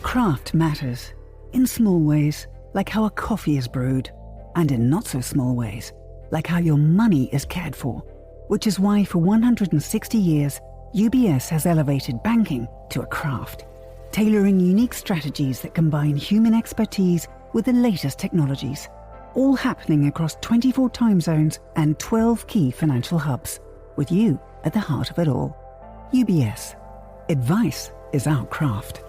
Craft matters, in small ways, like how a coffee is brewed, and in not so small ways, like how your money is cared for, which is why for 160 years, UBS has elevated banking to a craft, tailoring unique strategies that combine human expertise with the latest technologies, all happening across 24 time zones and 12 key financial hubs, with you at the heart of it all. UBS. Advice is our craft.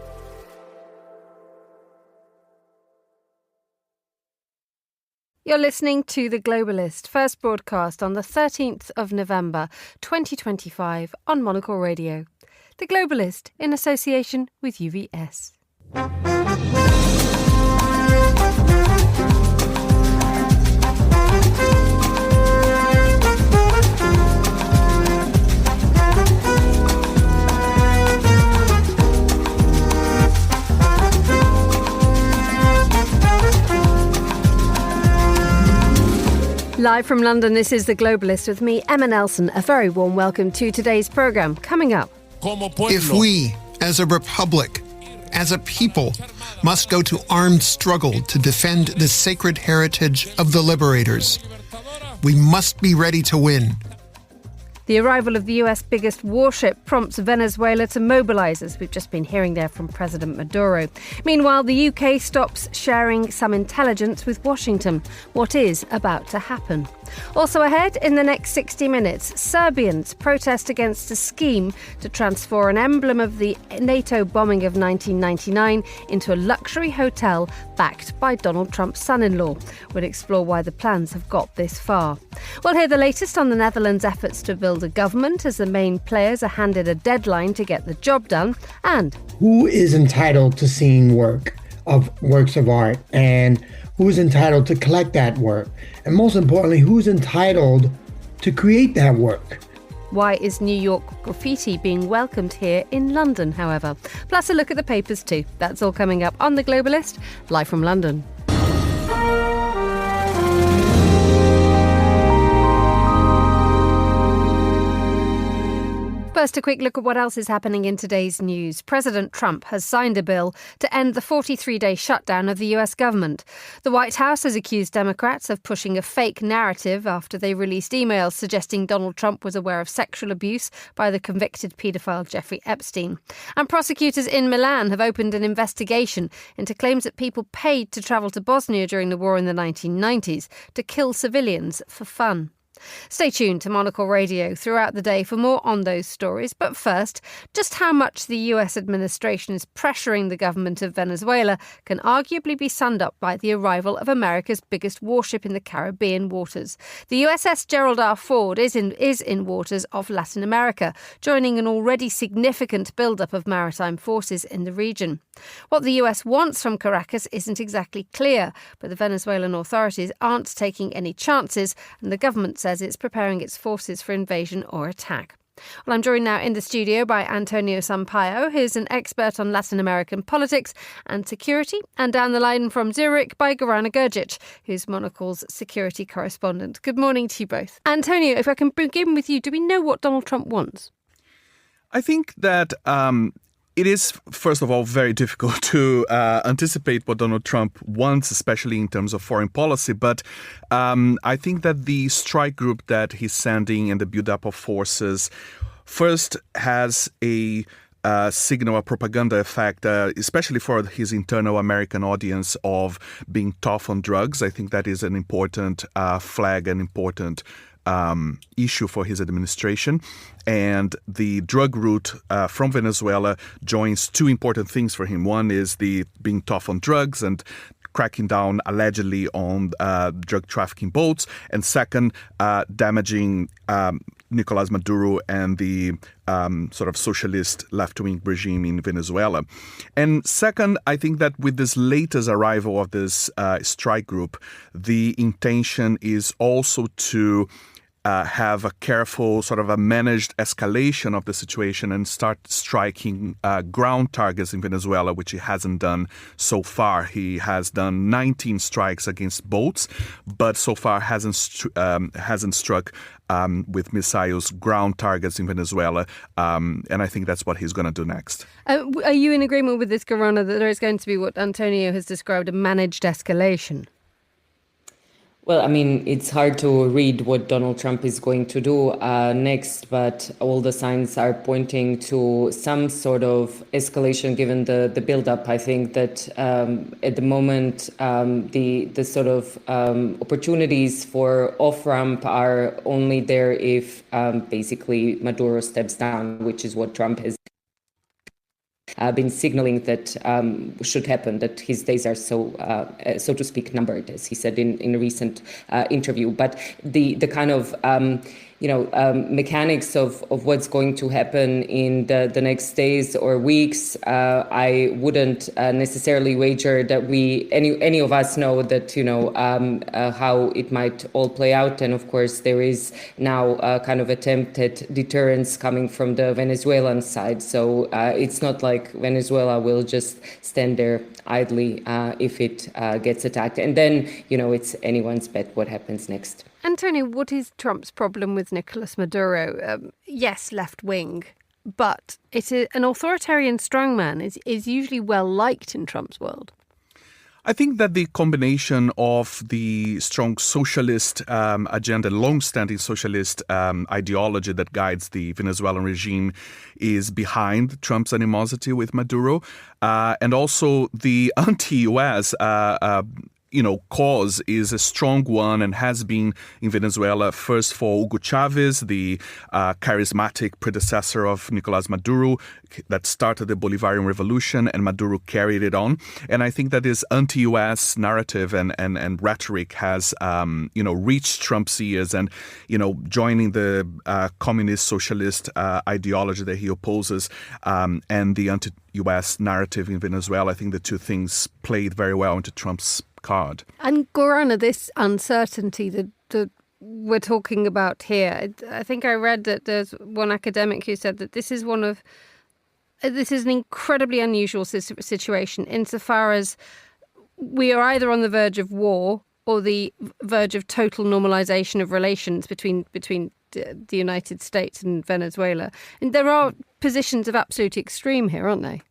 You're listening to The Globalist, first broadcast on the 13th of November 2025 on Monocle Radio. The Globalist in association with UBS. Live from London, this is The Globalist with me, Emma Nelson. A very warm welcome to today's programme. Coming up. If we, as a republic, as a people, must go to armed struggle to defend the sacred heritage of the liberators, we must be ready to win. The arrival of the US biggest warship prompts Venezuela to mobilise, as we've just been hearing there from President Maduro. Meanwhile, the UK stops sharing some intelligence with Washington. What is about to happen? Also ahead, in the next 60 minutes, Serbians protest against a scheme to transfer an emblem of the NATO bombing of 1999 into a luxury hotel backed by Donald Trump's son-in-law. We'll explore why the plans have got this far. We'll hear the latest on the Netherlands' efforts to build a government as the main players are handed a deadline to get the job done. And who is entitled to seeing works of art, and who is entitled to collect that work? And most importantly, who's entitled to create that work? Why is New York graffiti being welcomed here in London, however? Plus a look at the papers too. That's all coming up on The Globalist, live from London. First, a quick look at what else is happening in today's news. President Trump has signed a bill to end the 43-day shutdown of the US government. The White House has accused Democrats of pushing a fake narrative after they released emails suggesting Donald Trump was aware of sexual abuse by the convicted paedophile Jeffrey Epstein. And prosecutors in Milan have opened an investigation into claims that people paid to travel to Bosnia during the war in the 1990s to kill civilians for fun. Stay tuned to Monocle Radio throughout the day for more on those stories. But first, just how much the US administration is pressuring the government of Venezuela can arguably be summed up by the arrival of America's biggest warship in the Caribbean waters. The USS Gerald R. Ford is in waters of Latin America, joining an already significant build-up of maritime forces in the region. What the US wants from Caracas isn't exactly clear, but the Venezuelan authorities aren't taking any chances, and the government says it's preparing its forces for invasion or attack. Well, I'm joined now in the studio by Antonio Sampaio, who's an expert on Latin American politics and security, and down the line from Zurich by Gorana Grgic, who's Monocle's security correspondent. Good morning to you both. Antonio, if I can begin with you, do we know what Donald Trump wants? I think that it is, first of all, very difficult to anticipate what Donald Trump wants, especially in terms of foreign policy. But I think that the strike group that he's sending and the build-up of forces first has a signal, a propaganda effect, especially for his internal American audience, of being tough on drugs. I think that is an important flag, an important issue for his administration. And the drug route from Venezuela joins two important things for him. One is the being tough on drugs and cracking down allegedly on drug trafficking boats. And second, damaging Nicolás Maduro and the sort of socialist left-wing regime in Venezuela. And second, I think that with this latest arrival of this strike group, the intention is also to have a careful, sort of a managed escalation of the situation and start striking ground targets in Venezuela, which he hasn't done so far. He has done 19 strikes against boats, but so far hasn't struck with missiles ground targets in Venezuela. And I think that's what he's going to do next. Are you in agreement with this, Guerrilla, that there is going to be what Antonio has described a managed escalation? Well, I mean, it's hard to read what Donald Trump is going to do next, but all the signs are pointing to some sort of escalation given the build-up. I think that at the moment, the sort of opportunities for off-ramp are only there if basically Maduro steps down, which is what Trump has been signaling that should happen, that his days are so to speak, numbered, as he said in a recent interview. But the kind of mechanics of what's going to happen in the next days or weeks, I wouldn't necessarily wager that any of us know that how it might all play out. And of course, there is now a kind of attempt at deterrence coming from the Venezuelan side. So it's not like Venezuela will just stand there idly if it gets attacked. And then it's anyone's bet what happens next. Antonio, what is Trump's problem with Nicolas Maduro? Yes, left-wing, but an authoritarian strongman is usually well-liked in Trump's world. I think that the combination of the strong socialist agenda, long-standing socialist ideology that guides the Venezuelan regime is behind Trump's animosity with Maduro, and also the anti-U.S. Cause is a strong one and has been in Venezuela first for Hugo Chavez, the charismatic predecessor of Nicolás Maduro that started the Bolivarian Revolution, and Maduro carried it on. And I think that this anti-U.S. narrative and rhetoric has, reached Trump's ears and, joining the communist socialist ideology that he opposes and the anti-U.S. narrative in Venezuela. I think the two things played very well into Trump's card. And Gorana, this uncertainty that we're talking about here, I think I read that there's one academic who said that this is an incredibly unusual situation insofar as we are either on the verge of war or the verge of total normalization of relations between the United States and Venezuela. And there are positions of absolute extreme here, aren't they?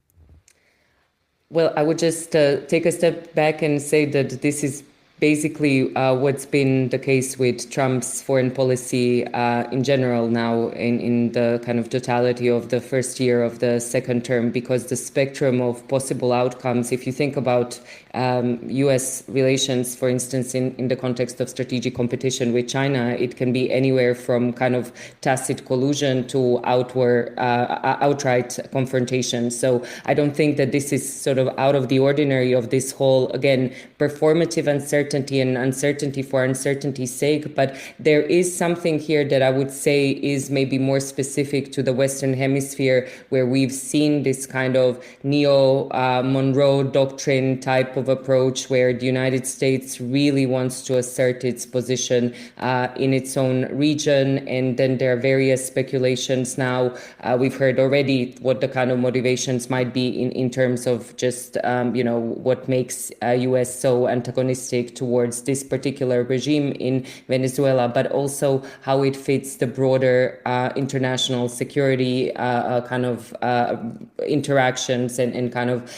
Well, I would just take a step back and say that this is basically what's been the case with Trump's foreign policy in general now in the kind of totality of the first year of the second term, because the spectrum of possible outcomes, if you think about U.S. relations, for instance, in the context of strategic competition with China, it can be anywhere from kind of tacit collusion to outright confrontation. So I don't think that this is sort of out of the ordinary of this whole, again, performative uncertainty and uncertainty for uncertainty's sake. But there is something here that I would say is maybe more specific to the Western Hemisphere, where we've seen this kind of neo-Monroe doctrine type of approach where the United States really wants to assert its position in its own region. And then there are various speculations now. We've heard already what the kind of motivations might be in terms of just, what makes U.S. so antagonistic towards this particular regime in Venezuela, but also how it fits the broader international security kind of interactions and kind of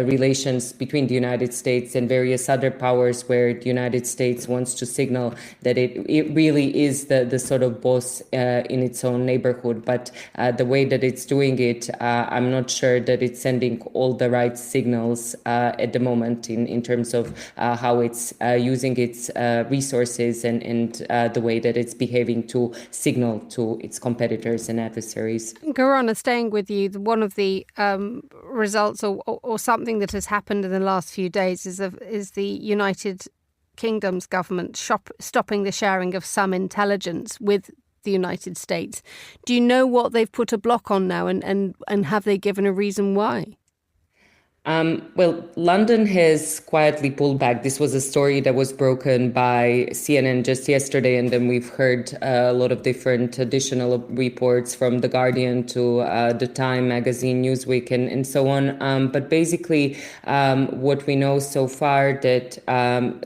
relations between the United States and various other powers, where the United States wants to signal that it really is the sort of boss in its own neighborhood. But the way that it's doing it, I'm not sure that it's sending all the right signals at the moment in terms of how it's using its resources and the way that it's behaving to signal to its competitors and adversaries. Gorana, staying with you, one of the results or something that has happened in the last few days is the United Kingdom's government stopping the sharing of some intelligence with the United States. Do you know what they've put a block on now, and have they given a reason why? Well, London has quietly pulled back. This was a story that was broken by CNN just yesterday, and then we've heard a lot of different additional reports from The Guardian to The Time magazine, Newsweek, and so on. But basically, what we know so far that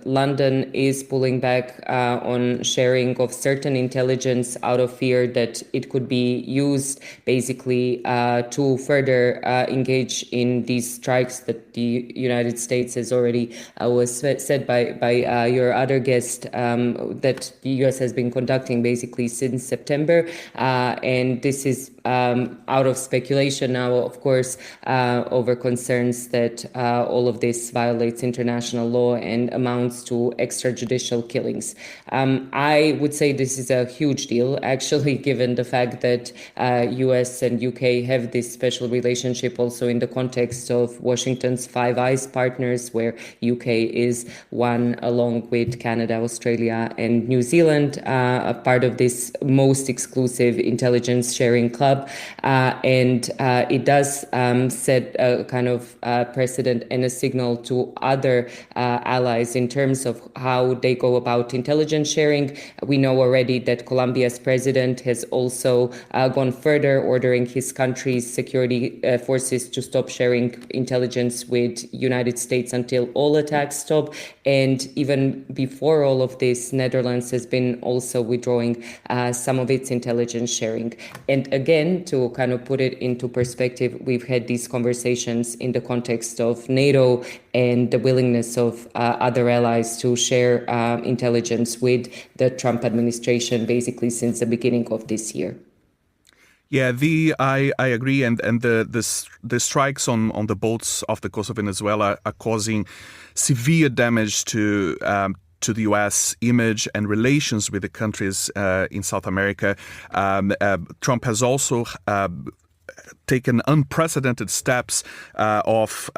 London is pulling back on sharing of certain intelligence out of fear that it could be used basically to further engage in these strikes that the United States has already was said by your other guest that the US has been conducting basically since September, and this is out of speculation now, of course, over concerns that all of this violates international law and amounts to extrajudicial killings. I would say this is a huge deal, actually, given the fact that US and UK have this special relationship also in the context of Washington's Five Eyes partners, where UK is one, along with Canada, Australia, and New Zealand, a part of this most exclusive intelligence sharing club. And it does set a kind of precedent and a signal to other allies in terms of how they go about intelligence sharing. We know already that Colombia's president has also gone further, ordering his country's security forces to stop sharing intelligence with United States until all attacks stop. And even before all of this, Netherlands has been also withdrawing some of its intelligence sharing. And again, to kind of put it into perspective, we've had these conversations in the context of NATO and the willingness of other allies to share intelligence with the Trump administration basically since the beginning of this year. Yeah, I agree, and the strikes on the boats off the coast of Venezuela are causing severe damage to the U.S. image and relations with the countries in South America. Trump has also taken unprecedented steps of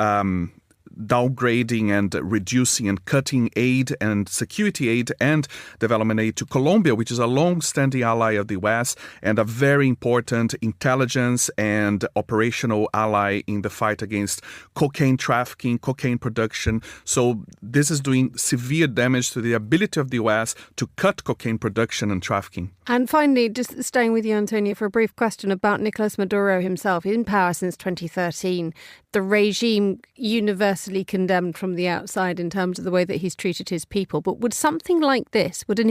downgrading and reducing and cutting aid and security aid and development aid to Colombia, which is a long-standing ally of the U.S. and a very important intelligence and operational ally in the fight against cocaine trafficking, cocaine production. So this is doing severe damage to the ability of the U.S. to cut cocaine production and trafficking. And finally, just staying with you, Antonio, for a brief question about Nicolas Maduro himself. He's in power since 2013. The regime universally condemned from the outside in terms of the way that he's treated his people. But would something like this, would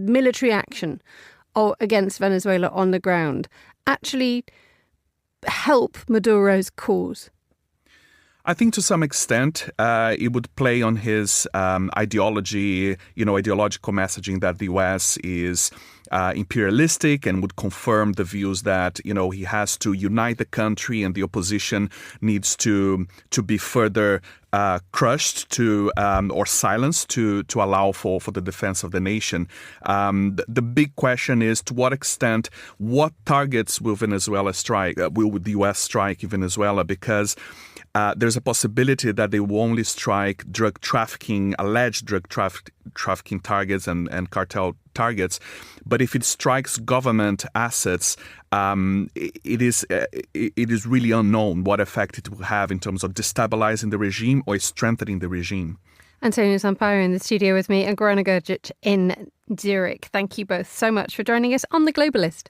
military action against Venezuela on the ground actually help Maduro's cause? I think to some extent it would play on his ideology, ideological messaging that the U.S. is imperialistic and would confirm the views that, he has to unite the country and the opposition needs to be further crushed or silenced to allow for the defense of the nation. The big question is to what extent, what targets will Venezuela strike, will the U.S. strike in Venezuela? Because there's a possibility that they will only strike alleged drug trafficking targets and cartel targets. But if it strikes government assets, it is really unknown what effect it will have in terms of destabilizing the regime or strengthening the regime. Antonio Sampaio in the studio with me and Gorana Gergic in Zurich. Thank you both so much for joining us on The Globalist.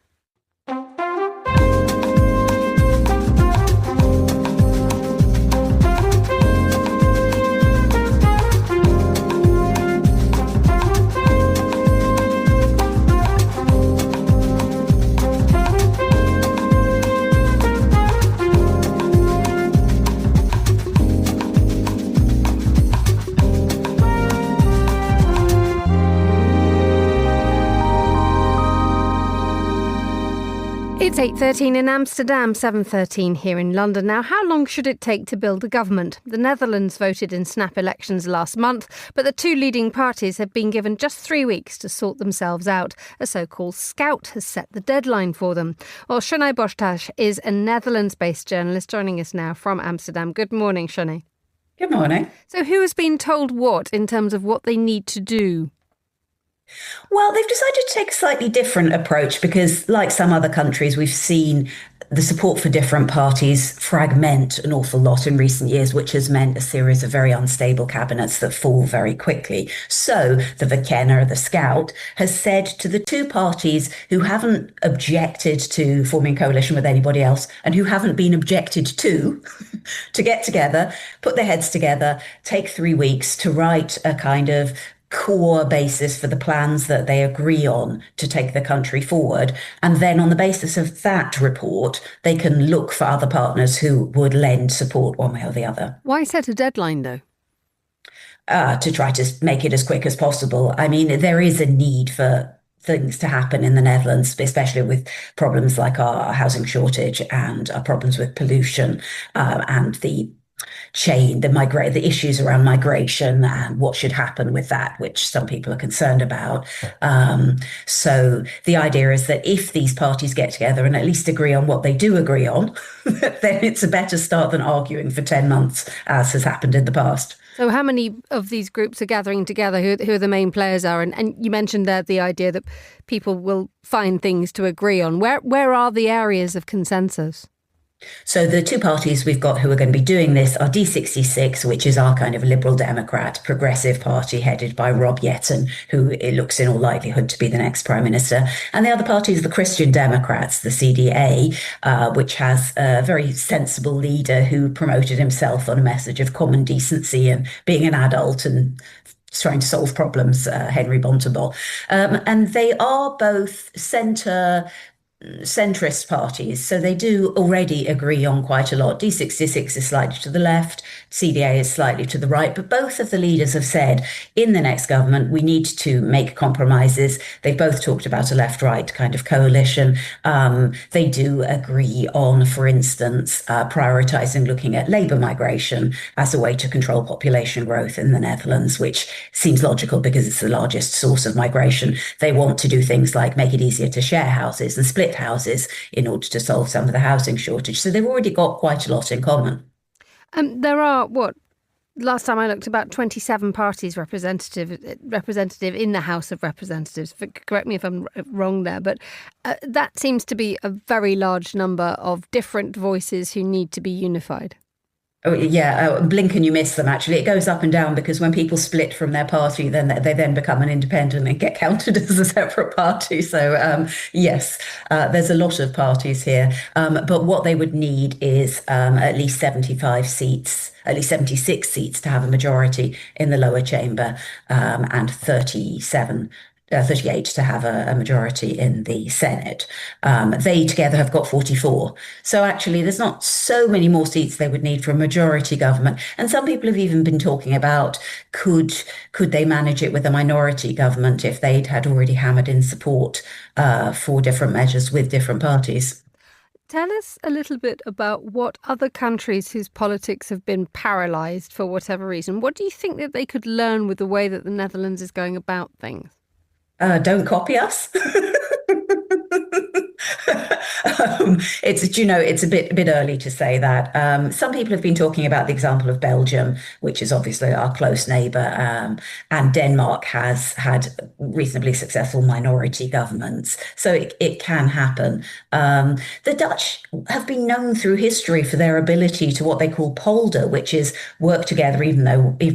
It's 8:13 in Amsterdam, 7:13 here in London. Now, how long should it take to build a government? The Netherlands voted in snap elections last month, but the two leading parties have been given just 3 weeks to sort themselves out. A so-called scout has set the deadline for them. Well, Shanae Boschtash is a Netherlands-based journalist joining us now from Amsterdam. Good morning, Shanae. Good morning. So who has been told what in terms of what they need to do? Well, they've decided to take a slightly different approach because, like some other countries, we've seen the support for different parties fragment an awful lot in recent years, which has meant a series of very unstable cabinets that fall very quickly. So the Verkenner, the Scout, has said to the two parties who haven't objected to forming coalition with anybody else and who haven't been objected to get together, put their heads together, take 3 weeks to write a kind of core basis for the plans that they agree on to take the country forward. And then on the basis of that report, they can look for other partners who would lend support one way or the other. Why set a deadline, though? To try to make it as quick as possible. I mean, there is a need for things to happen in the Netherlands, especially with problems like our housing shortage and our problems with pollution and the issues around migration and what should happen with that, which some people are concerned about. So the idea is that if these parties get together and at least agree on what they do agree on, then it's a better start than arguing for 10 months, as has happened in the past. So how many of these groups are gathering together? Who are the main players are? And you mentioned there the idea that people will find things to agree on. Where are the areas of consensus? So the two parties we've got who are going to be doing this are D66, which is our kind of liberal Democrat progressive party headed by Rob Yetten, who it looks in all likelihood to be the next prime minister. And the other party is the Christian Democrats, the CDA, which has a very sensible leader who promoted himself on a message of common decency and being an adult and trying to solve problems, Henry Bontebal. And they are both centrist parties, so they do already agree on quite a lot. D66 is slightly to the left, CDA is slightly to the right, but both of the leaders have said in the next government we need to make compromises. They've both talked about a left-right kind of coalition. They do agree on, for instance, prioritising looking at labour migration as a way to control population growth in the Netherlands, which seems logical because it's the largest source of migration. They want to do things like make it easier to share houses and split houses in order to solve some of the housing shortage. So they've already got quite a lot in common. There are, last time I looked, about 27 parties representative in the House of Representatives. Correct me if I'm wrong there, but that seems to be a very large number of different voices who need to be unified. Oh, yeah, blink and you miss them, actually. It goes up and down because when people split from their party, then they then become an independent and get counted as a separate party. So, yes, there's a lot of parties here. But what they would need is at least 75 seats, at least 76 seats to have a majority in the lower chamber and 38 to have a majority in the Senate. They together have got 44. So actually, there's not so many more seats they would need for a majority government. And some people have even been talking about could they manage it with a minority government if they'd had already hammered in support for different measures with different parties. Tell us a little bit about what other countries whose politics have been paralysed for whatever reason, what do you think that they could learn with the way that the Netherlands is going about things? Don't copy us. It's a bit early to say that. Some people have been talking about the example of Belgium, which is obviously our close neighbour, and Denmark has had reasonably successful minority governments. So it can happen. The Dutch have been known through history for their ability to what they call polder, which is work together even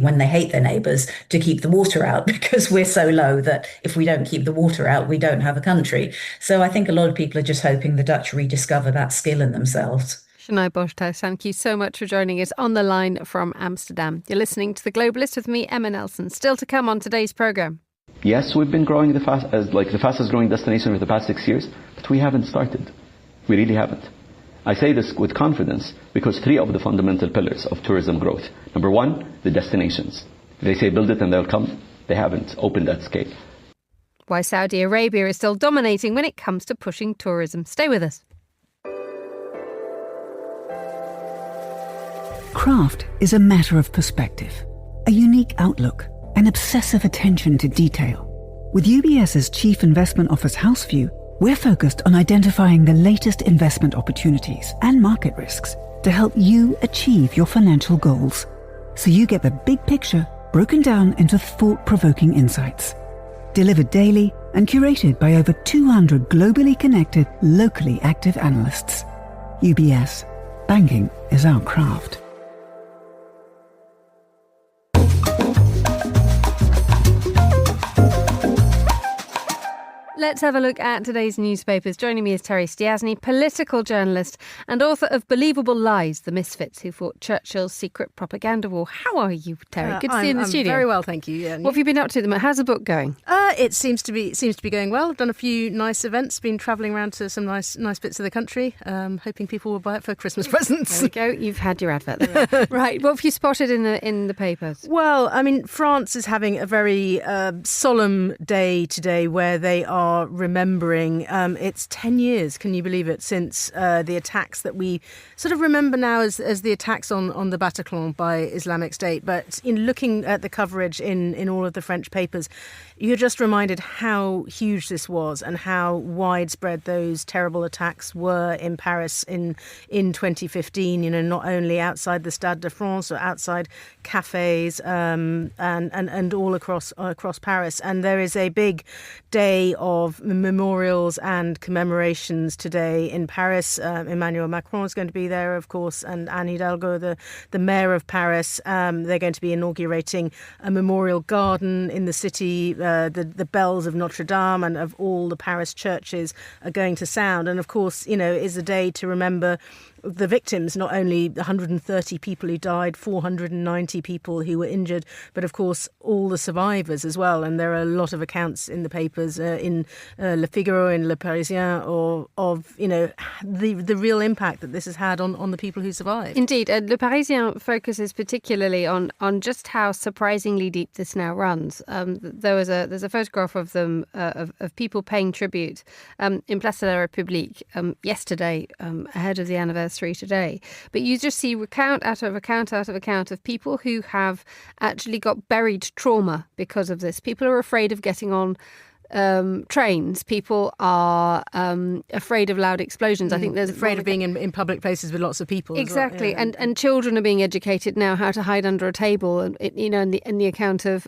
when they hate their neighbours to keep the water out, because we're so low that if we don't keep the water out, we don't have a country. So I think a lot of people are just hoping the Dutch rediscover that skill in themselves. Shania Boschhuis, thank you so much for joining us on the line from Amsterdam. You're listening to The Globalist with me, Emma Nelson. Still to come on today's programme. Yes, we've been growing the fastest growing destination for the past 6 years, but we haven't started. We really haven't. I say this with confidence because 3 of the fundamental pillars of tourism growth. Number 1, the destinations. They say build it and they'll come. They haven't opened that scale. Why Saudi Arabia is still dominating when it comes to pushing tourism. Stay with us. Craft is a matter of perspective, a unique outlook, an obsessive attention to detail. With UBS's Chief Investment Office Houseview, we're focused on identifying the latest investment opportunities and market risks to help you achieve your financial goals, so you get the big picture broken down into thought-provoking insights. Delivered daily and curated by over 200 globally connected, locally active analysts. UBS. Banking is our craft. Let's have a look at today's newspapers. Joining me is Tourise Diasny, political journalist and author of Believable Lies, The Misfits Who Fought Churchill's Secret Propaganda War. How are you, Terry? Good to see you in the studio. Very well, thank you. Yeah. What have you been up to at the moment? How's the book going? It seems to be going well. I've done a few nice events, been travelling around to some nice bits of the country, hoping people will buy it for Christmas presents. There we go. You've had your advert there. Right. What have you spotted in the papers? Well, I mean, France is having a very solemn day today where they are remembering it's 10 years, can you believe it, since the attacks that we sort of remember now as the attacks on the Bataclan by Islamic State. But in looking at the coverage in all of the French papers, you're just reminded how huge this was and how widespread those terrible attacks were in Paris in 2015, you know, not only outside the Stade de France or outside cafes and all across Paris. And there is a big day of memorials and commemorations today in Paris. Emmanuel Macron is going to be there, of course, and Anne Hidalgo, the mayor of Paris. They're going to be inaugurating a memorial garden in the city. The bells of Notre Dame and of all the Paris churches are going to sound. And of course, you know, is a day to remember the victims, not only 130 people who died, 490 people who were injured, but of course all the survivors as well. And there are a lot of accounts in the papers, in Le Figaro, in Le Parisien, of you know, the real impact that this has had on the people who survived. Indeed, Le Parisien focuses particularly on just how surprisingly deep this now runs. There's a photograph of them of people paying tribute in Place de la République yesterday, ahead of the anniversary today. But you just see account after account of people who have actually got buried trauma because of this. People are afraid of getting on trains. People are afraid of loud explosions. I think there's afraid of being in public places with lots of people. Exactly, as well. Yeah. And children are being educated now how to hide under a table. And you know, in the account of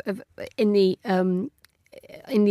in the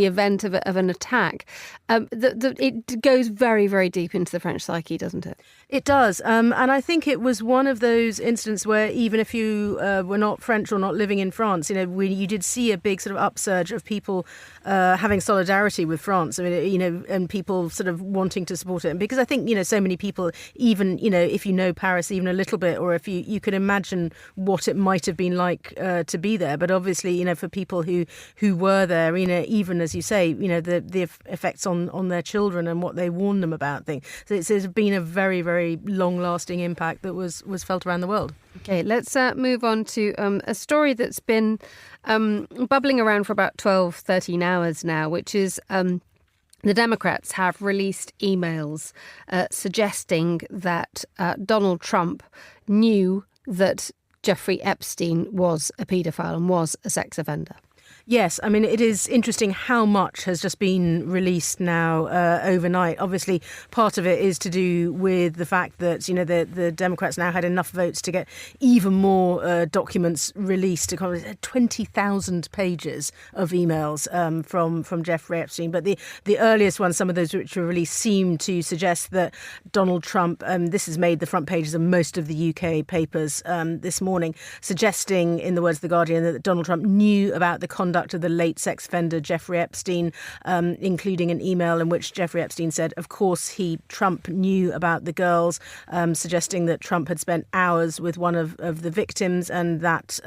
event of an attack, it goes very, very deep into the French psyche, doesn't it? It does. And I think it was one of those incidents where even if you were not French or not living in France, you know, you did see a big sort of upsurge of people having solidarity with France. I mean, you know, and people sort of wanting to support it. And because I think, you know, so many people, even, you know, if you know Paris even a little bit, or if you could imagine what it might have been like to be there. But obviously, you know, for people who were there, you know, even as you say, you know, the effects on their children and what they warn them about things. So it's been a very, very long-lasting impact that was felt around the world. Okay, let's move on to a story that's been bubbling around for about 12, 13 hours now, which is the Democrats have released emails suggesting that Donald Trump knew that Jeffrey Epstein was a paedophile and was a sex offender. Yes, I mean, it is interesting how much has just been released now overnight. Obviously, part of it is to do with the fact that, you know, the Democrats now had enough votes to get even more documents released. 20,000 pages of emails from Jeffrey Epstein. But the earliest ones, some of those which were released, seem to suggest that Donald Trump, this has made the front pages of most of the UK papers this morning, suggesting, in the words of The Guardian, that Donald Trump knew about the conduct of the late sex offender Jeffrey Epstein, including an email in which Jeffrey Epstein said, of course, Trump knew about the girls, suggesting that Trump had spent hours with one of the victims, and that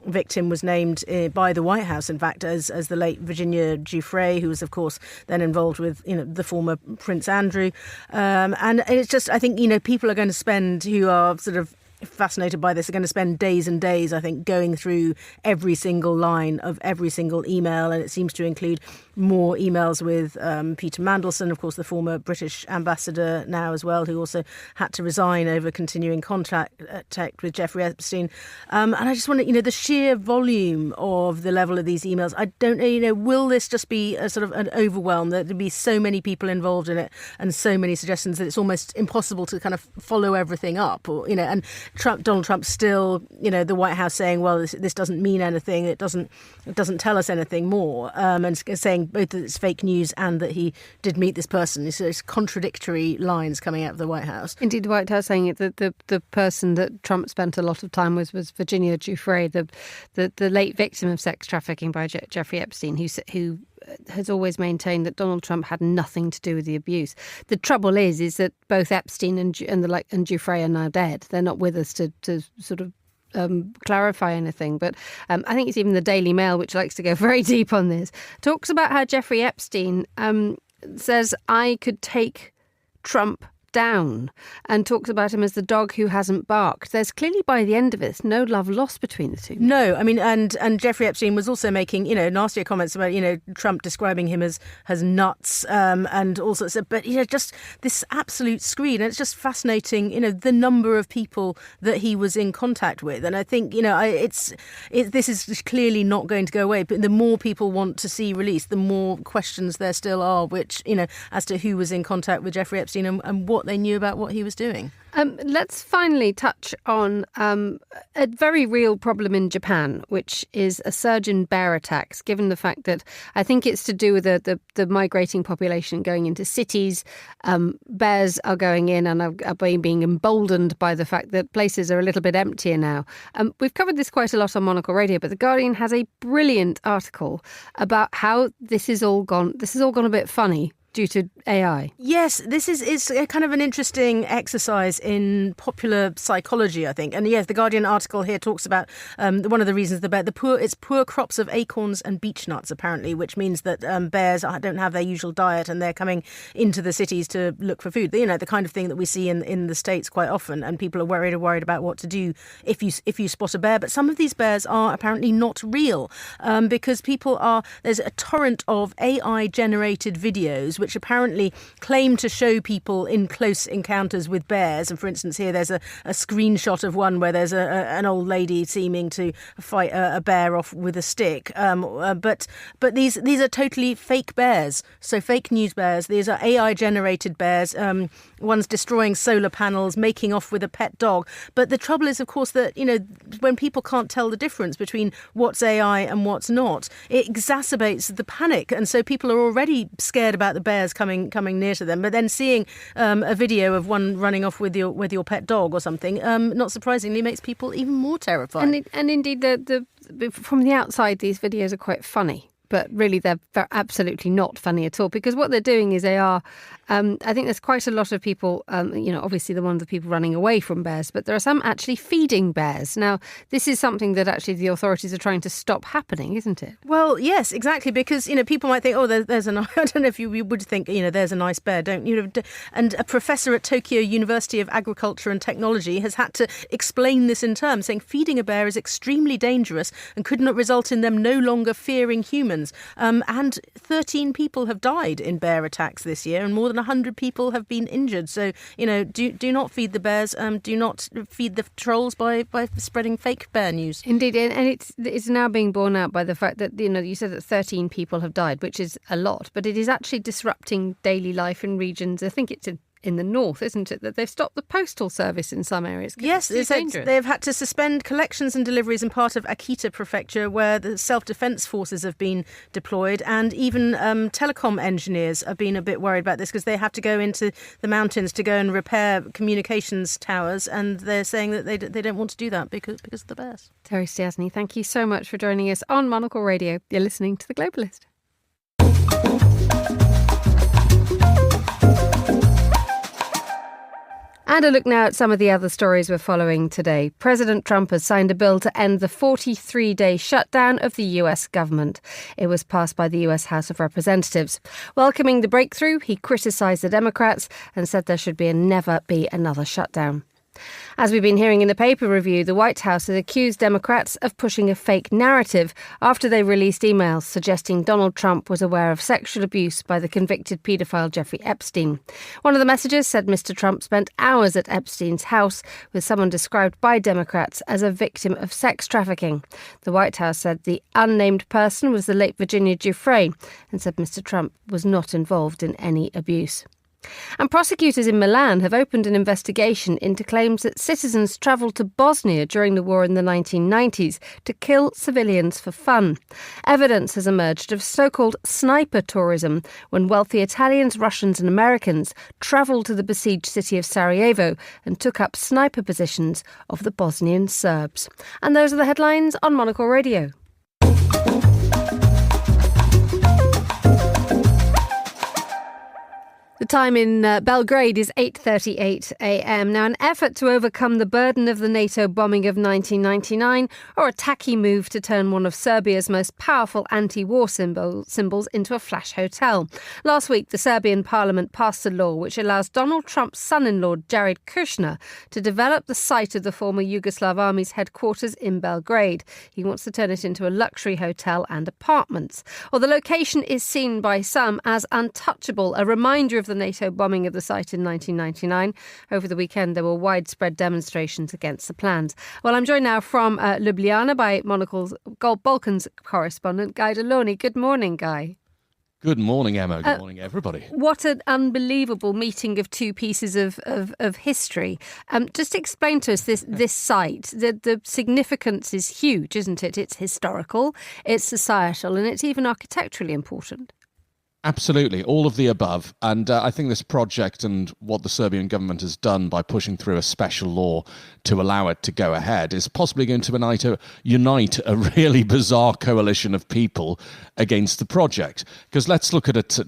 victim was named by the White House, in fact, as the late Virginia Giuffre, who was, of course, then involved with, you know, the former Prince Andrew. And it's just, I think, you know, people are going to spend, who are sort of fascinated by this, are going to spend days and days, I think, going through every single line of every single email. And it seems to include more emails with Peter Mandelson, of course, the former British ambassador now as well, who also had to resign over continuing contact with Jeffrey Epstein. And I just wonder, you know, the sheer volume of the level of these emails, I don't know, you know, will this just be a sort of an overwhelm, that there'll be so many people involved in it and so many suggestions that it's almost impossible to kind of follow everything up, or, you know, and Donald Trump still, the White House saying, well, this doesn't mean anything. It doesn't tell us anything more, and saying both that it's fake news and that he did meet this person. It's contradictory lines coming out of the White House. Indeed, the White House saying that the person that Trump spent a lot of time with was Virginia Giuffre, the late victim of sex trafficking by Jeffrey Epstein, who has always maintained that Donald Trump had nothing to do with the abuse. The trouble is that both Epstein and Giuffre are now dead. They're not with us to sort of clarify anything. But I think it's even the Daily Mail, which likes to go very deep on this, talks about how Jeffrey Epstein says, I could take Trump down, and talks about him as the dog who hasn't barked. There's clearly, by the end of it, no love lost between the two. No, I mean, and Jeffrey Epstein was also making, nastier comments about, Trump describing him as nuts, and also said, but, just this absolute screed. And it's just fascinating, the number of people that he was in contact with. And I think, this is clearly not going to go away. But the more people want to see released, the more questions there still are, which, as to who was in contact with Jeffrey Epstein and what they knew about what he was doing. Let's finally touch on a very real problem in Japan, which is a surge in bear attacks, given the fact that I think it's to do with the migrating population going into cities. Bears are going in and are being emboldened by the fact that places are a little bit emptier now. We've covered this quite a lot on Monocle Radio, but The Guardian has a brilliant article about how this has all gone a bit funny due to AI. Yes, this is kind of an interesting exercise in popular psychology, I think. And yes, the Guardian article here talks about one of the reasons it's poor crops of acorns and beech nuts, apparently, which means that bears don't have their usual diet and they're coming into the cities to look for food. The kind of thing that we see in the States quite often, and people are worried about what to do if you spot a bear. But some of these bears are apparently not real, because there's a torrent of AI-generated videos which apparently claim to show people in close encounters with bears. And for instance, here there's a screenshot of one where there's an old lady seeming to fight a bear off with a stick. But these are totally fake bears. So fake news bears. These are AI-generated bears. One's destroying solar panels, making off with a pet dog. But the trouble is, of course, that, when people can't tell the difference between what's AI and what's not, it exacerbates the panic. And so people are already scared about the bears coming near to them. But then seeing a video of one running off with your pet dog or something, not surprisingly, makes people even more terrified. And indeed, from the outside, these videos are quite funny. But really, they're absolutely not funny at all, because what they're doing is they are, I think there's quite a lot of people, obviously the ones of people running away from bears, but there are some actually feeding bears. Now, this is something that actually the authorities are trying to stop happening, isn't it? Well, yes, exactly, because, people might think, there's I don't know if you would think, there's a nice bear, don't you? And a professor at Tokyo University of Agriculture and Technology has had to explain this in terms, saying feeding a bear is extremely dangerous and could not result in them no longer fearing humans. And 13 people have died in bear attacks this year, and more than 100 people have been injured. So, do not feed the bears. Do not feed the trolls by spreading fake bear news. Indeed, and it's now being borne out by the fact that, you said that 13 people have died, which is a lot, but it is actually disrupting daily life in regions. I think it's in the north, isn't it, that they've stopped the postal service in some areas? Yes, they've had to suspend collections and deliveries in part of Akita prefecture, where the self-defence forces have been deployed, and even telecom engineers have been a bit worried about this because they have to go into the mountains to go and repair communications towers, and they're saying that they don't want to do that because of the bears. Terry Stiasny, thank you so much for joining us on Monocle Radio. You're listening to The Globalist. And a look now at some of the other stories we're following today. President Trump has signed a bill to end the 43-day shutdown of the US government. It was passed by the US House of Representatives. Welcoming the breakthrough, he criticised the Democrats and said there should never be another shutdown. As we've been hearing in the paper review, the White House has accused Democrats of pushing a fake narrative after they released emails suggesting Donald Trump was aware of sexual abuse by the convicted paedophile Jeffrey Epstein. One of the messages said Mr. Trump spent hours at Epstein's house with someone described by Democrats as a victim of sex trafficking. The White House said the unnamed person was the late Virginia Giuffre and said Mr. Trump was not involved in any abuse. And prosecutors in Milan have opened an investigation into claims that citizens travelled to Bosnia during the war in the 1990s to kill civilians for fun. Evidence has emerged of so-called sniper tourism, when wealthy Italians, Russians and Americans travelled to the besieged city of Sarajevo and took up sniper positions of the Bosnian Serbs. And those are the headlines on Monocle Radio. The time in Belgrade is 8:38 a.m. Now, an effort to overcome the burden of the NATO bombing of 1999, or a tacky move to turn one of Serbia's most powerful anti-war symbols into a flash hotel. Last week, the Serbian parliament passed a law which allows Donald Trump's son-in-law, Jared Kushner, to develop the site of the former Yugoslav army's headquarters in Belgrade. He wants to turn it into a luxury hotel and apartments. Well, the location is seen by some as untouchable, a reminder of the NATO bombing of the site in 1999. Over the weekend, there were widespread demonstrations against the plans. Well, I'm joined now from Ljubljana by Monocle's Balkans correspondent, Guy Deloney. Good morning, Guy. Good morning, Emma. Good morning, everybody. What an unbelievable meeting of two pieces of history. Just explain to us this site. The significance is huge, isn't it? It's historical, it's societal, and it's even architecturally important. Absolutely, all of the above. And I think this project and what the Serbian government has done by pushing through a special law to allow it to go ahead is possibly going to unite a really bizarre coalition of people against the project. Because let's look at it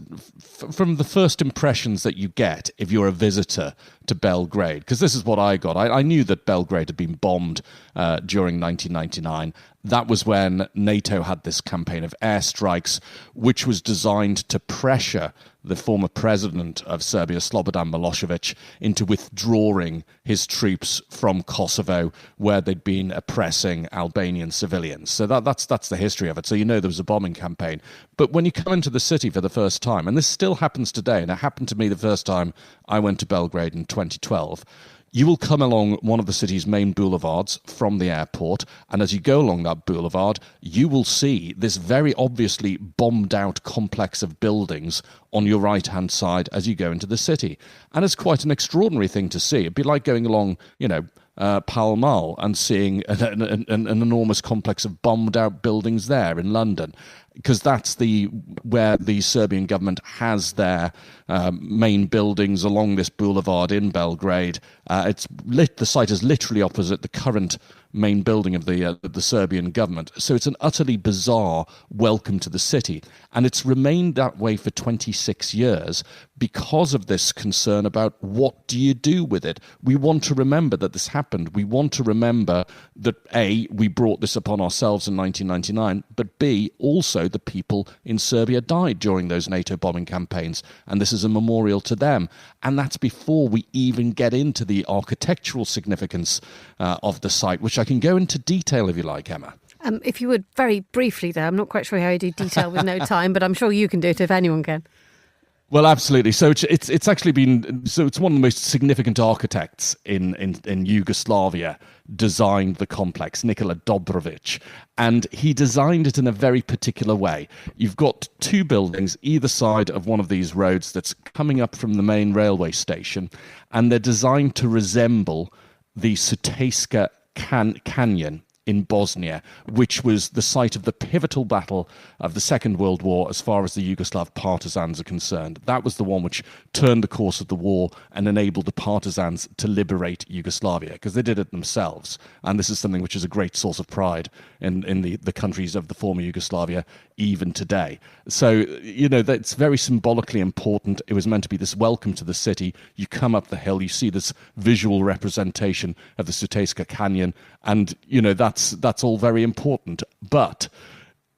from the first impressions that you get if you're a visitor to Belgrade, because this is what I got. I knew that Belgrade had been bombed during 1999. That was when NATO had this campaign of airstrikes, which was designed to pressure the former president of Serbia, Slobodan Milosevic, into withdrawing his troops from Kosovo, where they'd been oppressing Albanian civilians. So that's the history of it. So you know there was a bombing campaign. But when you come into the city for the first time, and this still happens today, and it happened to me the first time I went to Belgrade in 2012, you will come along one of the city's main boulevards from the airport, and as you go along that boulevard, you will see this very obviously bombed-out complex of buildings on your right-hand side as you go into the city. And it's quite an extraordinary thing to see. It'd be like going along, Pall Mall and seeing an enormous complex of bombed-out buildings there in London, because that's where the Serbian government has their main buildings along this boulevard in Belgrade. The site is literally opposite the current main building of the Serbian government. So it's an utterly bizarre welcome to the city. And it's remained that way for 26 years because of this concern about what do you do with it. We want to remember that this happened. We want to remember that, A, we brought this upon ourselves in 1999, but B, also the people in Serbia died during those NATO bombing campaigns. And this is a memorial to them. And that's before we even get into the architectural significance of the site, which I can go into detail if you like, Emma. If you would, very briefly though, I'm not quite sure how you do detail with no time, but I'm sure you can do it if anyone can. Well, absolutely. So it's actually been, so it's one of the most significant architects in Yugoslavia designed the complex, Nikola Dobrovic, and he designed it in a very particular way. You've got two buildings either side of one of these roads that's coming up from the main railway station, and they're designed to resemble the Tourise Canyon in Bosnia, which was the site of the pivotal battle of the Second World War as far as the Yugoslav partisans are concerned. That was the one which turned the course of the war and enabled the partisans to liberate Yugoslavia, because they did it themselves. And this is something which is a great source of pride in the countries of the former Yugoslavia even today. So, that's very symbolically important. It was meant to be this welcome to the city. You come up the hill, you see this visual representation of the Tourise Canyon, and, that's all very important. But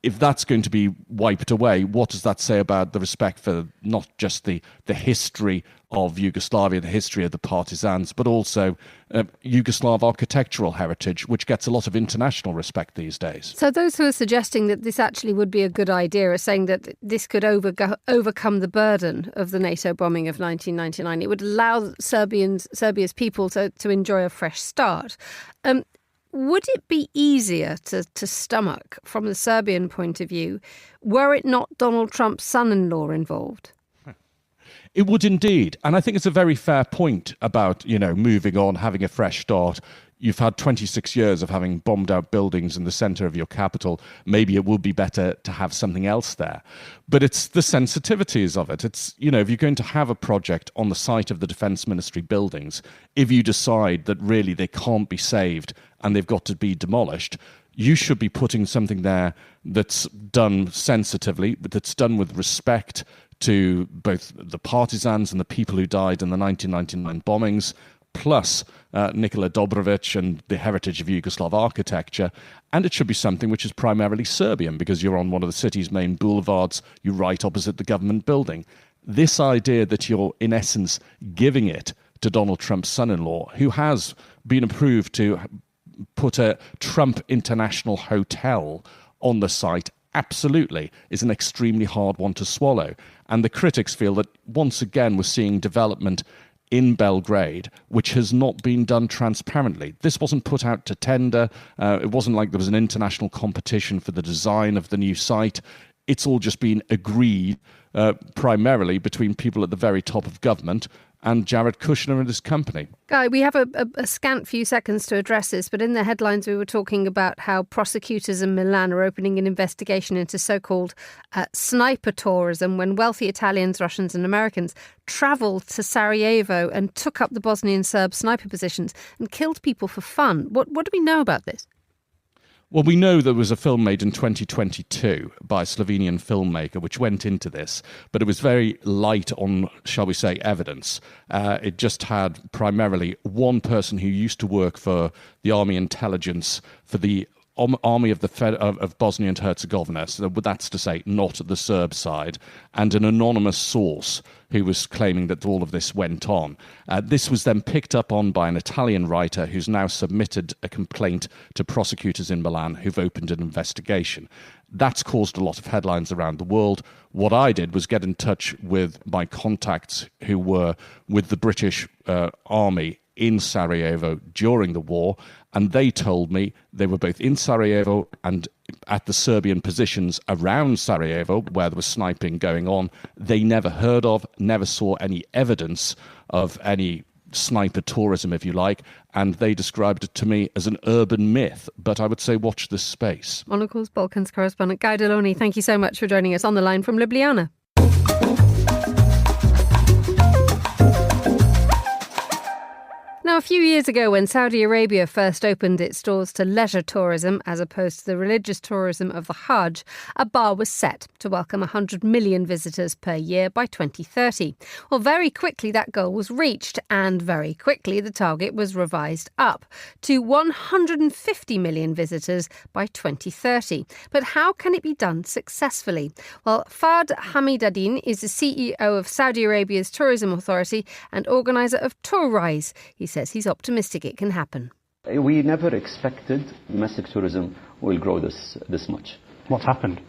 if that's going to be wiped away, what does that say about the respect for not just the history of Yugoslavia, the history of the partisans, but also Yugoslav architectural heritage, which gets a lot of international respect these days? So those who are suggesting that this actually would be a good idea are saying that this could overcome the burden of the NATO bombing of 1999. It would allow Serbia's people to enjoy a fresh start. Would it be easier to stomach from the Serbian point of view were it not Donald Trump's son-in-law involved? It would indeed. And I think it's a very fair point about, moving on, having a fresh start. You've had 26 years of having bombed out buildings in the centre of your capital. Maybe it would be better to have something else there. But it's the sensitivities of it. It's, if you're going to have a project on the site of the Defence Ministry buildings, if you decide that really they can't be saved and they've got to be demolished, you should be putting something there that's done sensitively, that's done with respect to both the partisans and the people who died in the 1999 bombings, plus Nikola Dobrovic and the heritage of Yugoslav architecture. And it should be something which is primarily Serbian, because you're on one of the city's main boulevards, you're right opposite the government building. This idea that you're, in essence, giving it to Donald Trump's son-in-law, who has been approved to put a Trump International Hotel on the site, absolutely is an extremely hard one to swallow. And the critics feel that, once again, we're seeing development in Belgrade, which has not been done transparently. This wasn't put out to tender. It wasn't like there was an international competition for the design of the new site. It's all just been agreed primarily between people at the very top of government and Jared Kushner and his company. Guy, we have a scant few seconds to address this, but in the headlines we were talking about how prosecutors in Milan are opening an investigation into so-called sniper tourism, when wealthy Italians, Russians and Americans travelled to Sarajevo and took up the Bosnian Serb sniper positions and killed people for fun. What do we know about this? Well, we know there was a film made in 2022 by a Slovenian filmmaker which went into this, but it was very light on, shall we say, evidence. It just had primarily one person who used to work for the army intelligence for the army of Bosnia and Herzegovina, so that's to say not the Serb side, and an anonymous source who was claiming that all of this went on. This was then picked up on by an Italian writer who's now submitted a complaint to prosecutors in Milan who've opened an investigation. That's caused a lot of headlines around the world. What I did was get in touch with my contacts who were with the British Army in Sarajevo during the war, and they told me they were both in Sarajevo and at the Serbian positions around Sarajevo where there was sniping going on. They never heard of, never saw any evidence of any sniper tourism, if you like, and they described it to me as an urban myth. But I would say watch this space. Monocle's Balkans correspondent Guy Deloney, thank you so much for joining us on the line from Ljubljana. Now, a few years ago, when Saudi Arabia first opened its doors to leisure tourism as opposed to the religious tourism of the Hajj, a bar was set to welcome 100 million visitors per year by 2030. Well, very quickly that goal was reached, and very quickly the target was revised up to 150 million visitors by 2030. But how can it be done successfully? Well, Fard Hamidaddin is the CEO of Saudi Arabia's tourism authority and organiser of Tourise. He says he's optimistic it can happen. We never expected domestic tourism will grow this much. What's happened?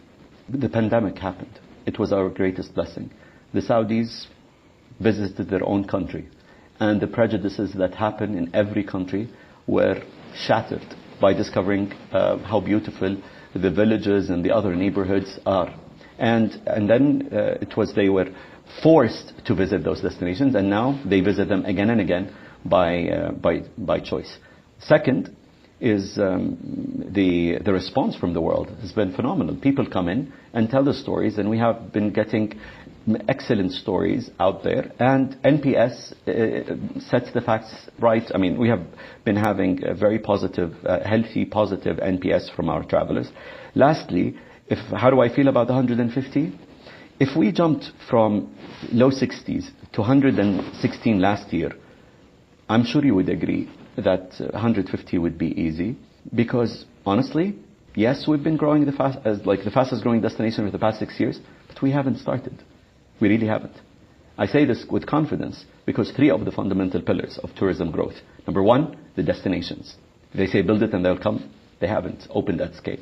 The pandemic happened. It was our greatest blessing. The Saudis visited their own country, and the prejudices that happen in every country were shattered by discovering how beautiful the villages and the other neighborhoods are. And then they were forced to visit those destinations, and now they visit them again and again by choice. Second is the response from the world has been phenomenal. People come in and tell the stories, and we have been getting excellent stories out there, and NPS sets the facts right. I mean, we have been having a very positive, healthy, positive NPS from our travelers. Lastly, how do I feel about the 150? If we jumped from low 60s to 116 last year, I'm sure you would agree that 150 would be easy, because honestly, yes, we've been growing the fastest growing destination for the past 6 years, but we haven't started. We really haven't. I say this with confidence because 3 of the fundamental pillars of tourism growth. Number 1, the destinations. They say build it and they'll come. They haven't opened at scale.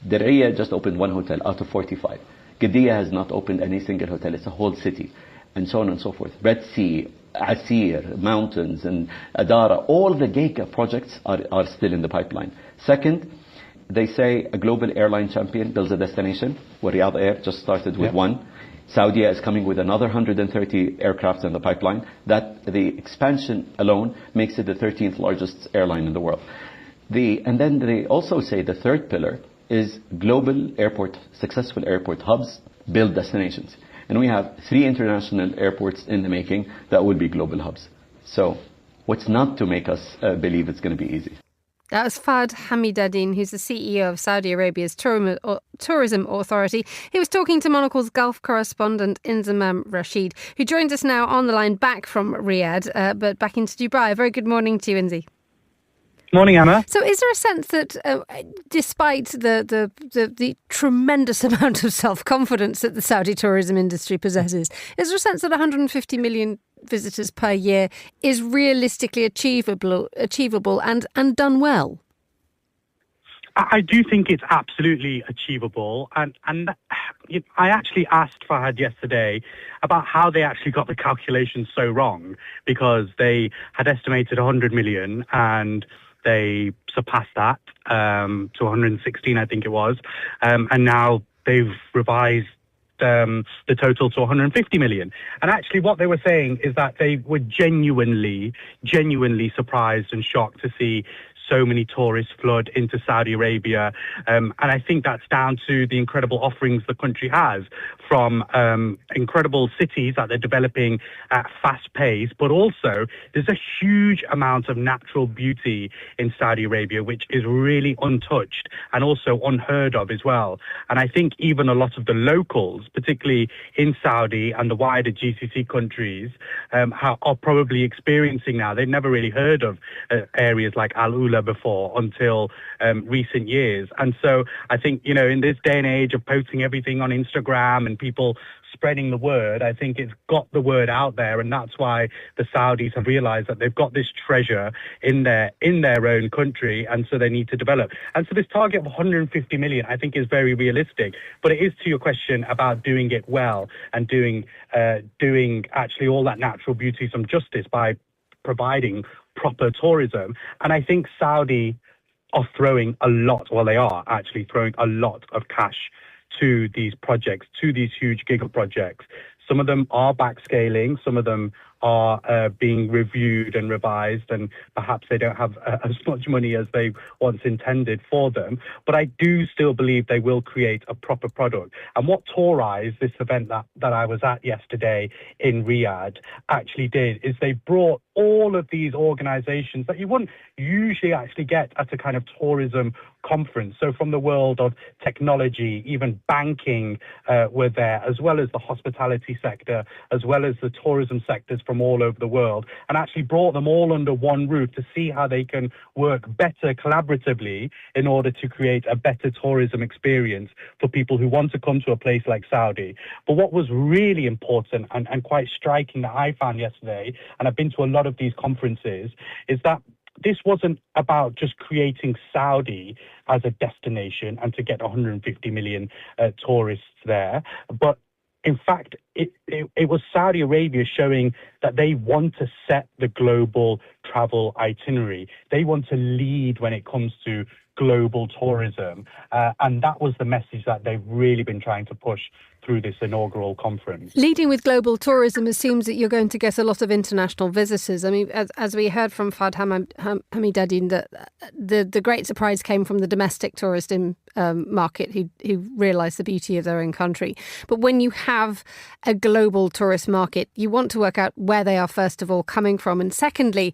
Diriyah just opened 1 hotel out of 45. Qiddiya has not opened any single hotel. It's a whole city, and so on and so forth. Red Sea, Asir, mountains, and Adara, all the giga projects are still in the pipeline. Second, they say a global airline champion builds a destination, where Riyadh Air just started with 1. Saudi is coming with another 130 aircraft in the pipeline. That the expansion alone makes it the 13th largest airline in the world. And then they also say the third pillar is global successful airport hubs, build destinations. And we have 3 international airports in the making that will be global hubs. So what's not to make us believe it's going to be easy? That was Fahd Hamidaddin, who's the CEO of Saudi Arabia's tourism authority. He was talking to Monocle's Gulf correspondent Inzamam Rashid, who joins us now on the line back from Riyadh, but back into Dubai. Very good morning to you, Inzi. Morning, Emma. So is there a sense that despite the tremendous amount of self-confidence that the Saudi tourism industry possesses, is there a sense that 150 million visitors per year is realistically achievable and done well? I do think it's absolutely achievable. And I actually asked Fahad yesterday about how they actually got the calculations so wrong, because they had estimated 100 million and they surpassed that to 116, I think it was. And now they've revised the total to 150 million. And actually what they were saying is that they were genuinely surprised and shocked to see so many tourists flood into Saudi Arabia. And I think that's down to the incredible offerings the country has, from incredible cities that they're developing at fast pace, but also there's a huge amount of natural beauty in Saudi Arabia, which is really untouched and also unheard of as well. And I think even a lot of the locals, particularly in Saudi and the wider GCC countries, are probably experiencing now. They've never really heard of areas like Al Ula before until recent years. And so I think, in this day and age of posting everything on Instagram and people spreading the word, I think it's got the word out there, and that's why the Saudis have realized that they've got this treasure in their own country, and so they need to develop. And so this target of 150 million, I think, is very realistic. But it is, to your question, about doing it well and doing actually all that natural beauty some justice by providing proper tourism. And I think Saudi are throwing they are actually throwing a lot of cash to these projects, to these huge giga projects. Some of them are backscaling, some of them are being reviewed and revised, and perhaps they don't have as much money as they once intended for them. But I do still believe they will create a proper product. And what Tourise, this event that I was at yesterday in Riyadh, actually did is they brought all of these organizations that you wouldn't usually actually get at a kind of tourism conference. So from the world of technology, even banking were there, as well as the hospitality sector, as well as the tourism sectors from all over the world, and actually brought them all under one roof to see how they can work better collaboratively in order to create a better tourism experience for people who want to come to a place like Saudi. But what was really important and quite striking that I found yesterday, and I've been to a lot of these conferences, is that this wasn't about just creating Saudi as a destination and to get 150 million tourists there, but in fact, it was Saudi Arabia showing that they want to set the global travel itinerary. They want to lead when it comes to global tourism. And that was the message that they've really been trying to push through this inaugural conference. Leading with global tourism assumes that you're going to get a lot of international visitors. I mean, as we heard from Fahd Hamidaddin, the great surprise came from the domestic tourist market who realised the beauty of their own country. But when you have a global tourist market, you want to work out where they are, first of all, coming from. And secondly,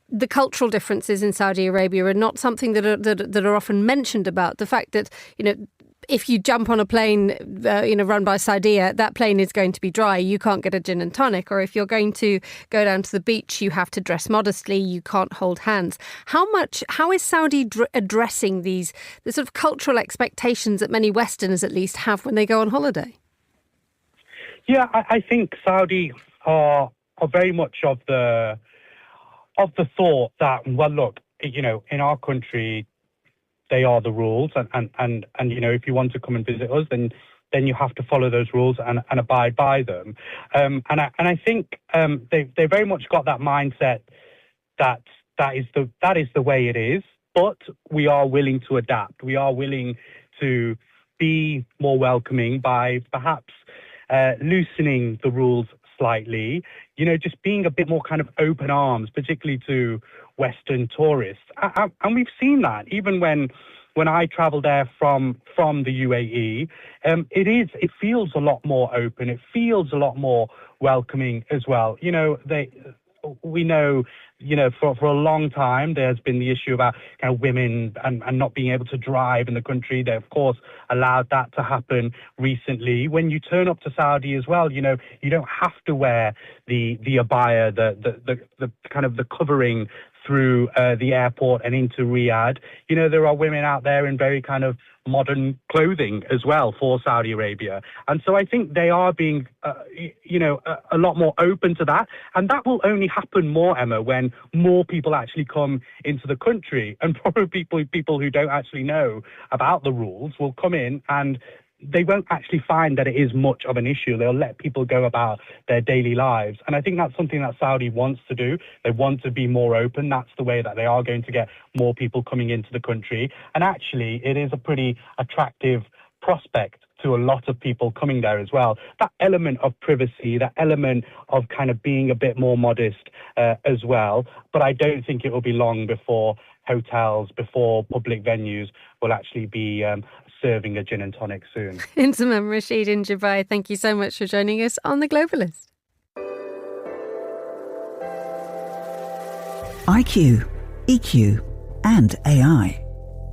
the cultural differences in Saudi Arabia are not something that are often mentioned about. The fact that, if you jump on a plane, run by Saudia, that plane is going to be dry. You can't get a gin and tonic. Or if you're going to go down to the beach, you have to dress modestly. You can't hold hands. How is Saudi addressing the sort of cultural expectations that many Westerners, at least, have when they go on holiday? Yeah, I think Saudi are very much of the thought that, well, look, in our country, they are the rules, and if you want to come and visit us, then you have to follow those rules and abide by them. And I think they very much got that mindset that is the way it is. But we are willing to adapt. We are willing to be more welcoming by perhaps loosening the rules slightly, just being a bit more kind of open arms, particularly to Western tourists. And we've seen that even when I travel there from the UAE, it feels a lot more open. It feels a lot more welcoming as well. We know, for a long time, there's been the issue about kind of women and not being able to drive in the country. They, of course, allowed that to happen recently. When you turn up to Saudi as well, you don't have to wear the abaya, the kind of the covering through the airport and into Riyadh. There are women out there in very kind of modern clothing as well for Saudi Arabia. And so I think they are being, a lot more open to that. And that will only happen more, Emma, when more people actually come into the country. And probably people who don't actually know about the rules will come in and they won't actually find that it is much of an issue. They'll let people go about their daily lives. And I think that's something that Saudi wants to do. They want to be more open. That's the way that they are going to get more people coming into the country. And actually, it is a pretty attractive prospect to a lot of people coming there as well. That element of privacy, that element of kind of being a bit more modest as well. But I don't think it will be long before hotels, before public venues will actually be serving a gin and tonic soon. Insamam Rashid in Dubai, thank you so much for joining us on The Globalist. IQ, EQ, and AI.